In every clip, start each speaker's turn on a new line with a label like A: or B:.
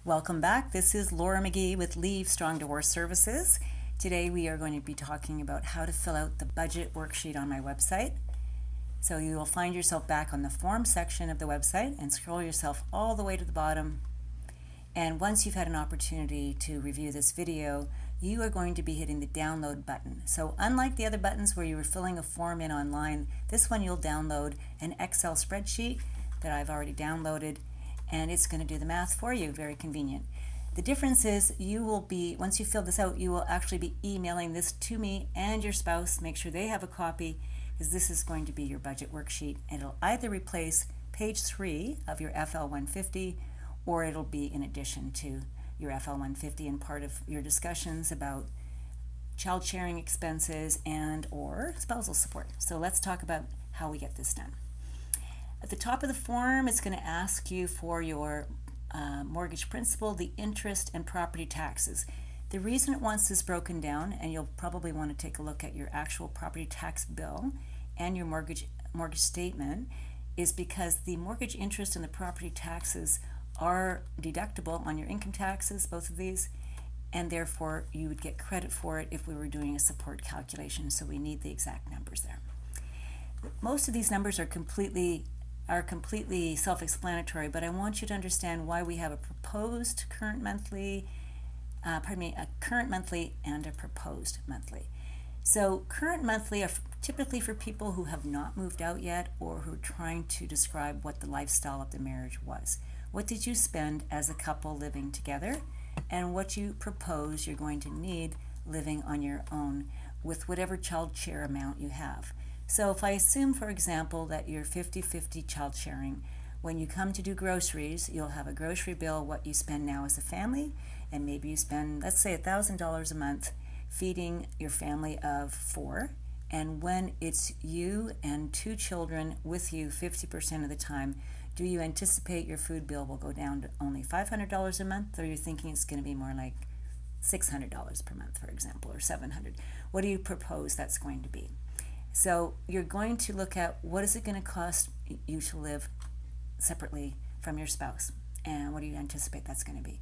A: Welcome back. This is Laura McGee with Leave Strong Divorce Services. Today we are going to be talking about how to fill out the budget worksheet on my website. So you will find yourself back on the form section of the website and scroll yourself all the way to the bottom. And once you've had an opportunity to review this video, you are going to be hitting the download button. So unlike the other buttons where you were filling a form in online, this one you'll download an Excel spreadsheet that I've already downloaded, and it's going to do the math for you. Very convenient. The difference is you will be, once you fill this out, you will actually be emailing this to me and your spouse. Make sure they have a copy, because this is going to be your budget worksheet, and it'll either replace page 3 of your FL-150 or it'll be in addition to your FL-150 and part of your discussions about child sharing expenses and or spousal support. So let's talk about how we get this done. At the top of the form, it's going to ask you for your mortgage principal, the interest, and property taxes. The reason it wants this broken down, and you'll probably want to take a look at your actual property tax bill and your mortgage statement, is because the mortgage interest and the property taxes are deductible on your income taxes, both of these, and therefore you would get credit for it if we were doing a support calculation, so we need the exact numbers there. Most of these numbers are completely self-explanatory, but I want you to understand why we have a proposed current monthly, a current monthly and a proposed monthly. So current monthly are typically for people who have not moved out yet or who are trying to describe what the lifestyle of the marriage was. What did you spend as a couple living together, and what you propose you're going to need living on your own with whatever child share amount you have. So if I assume, for example, that you're 50-50 child sharing, when you come to do groceries, you'll have a grocery bill, what you spend now as a family, and maybe you spend, let's say, $1,000 a month feeding your family of 4. And when it's you and 2 children with you 50% of the time, do you anticipate your food bill will go down to only $500 a month, or are you thinking it's going to be more like $600 per month, for example, or $700? What do you propose that's going to be? So you're going to look at what is it going to cost you to live separately from your spouse, and what do you anticipate that's going to be.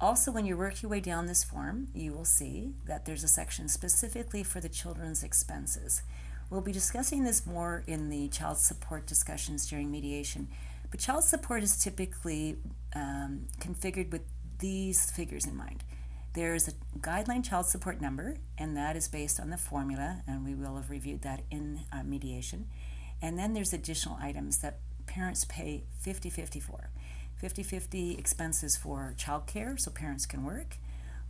A: Also, when you work your way down this form, you will see that there's a section specifically for the children's expenses. We'll be discussing this more in the child support discussions during mediation, but child support is typically configured with these figures in mind. There's a guideline child support number, and that is based on the formula, and we will have reviewed that in mediation. And then there's additional items that parents pay 50-50 for. 50-50 expenses for childcare, so parents can work,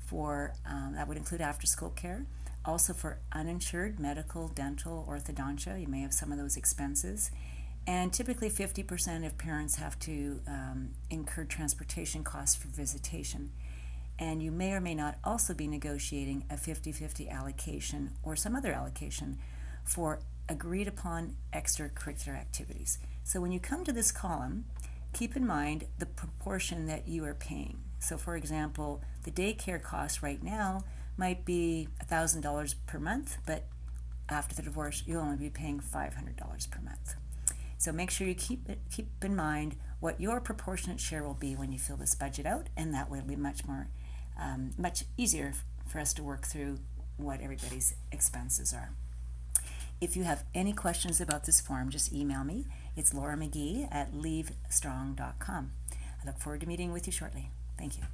A: for that would include after-school care, also for uninsured medical, dental, orthodontia. You may have some of those expenses. And typically 50% of parents have to incur transportation costs for visitation. And you may or may not also be negotiating a 50-50 allocation or some other allocation for agreed upon extracurricular activities. So when you come to this column, keep in mind the proportion that you are paying. So for example, the daycare cost right now might be $1,000 per month, but after the divorce, you'll only be paying $500 per month. So make sure you keep in mind what your proportionate share will be when you fill this budget out, and that way it'll be much easier for us to work through what everybody's expenses are. If you have any questions about this form, just email me. It's Laura McGee at leavestrong.com. I look forward to meeting with you shortly. Thank you.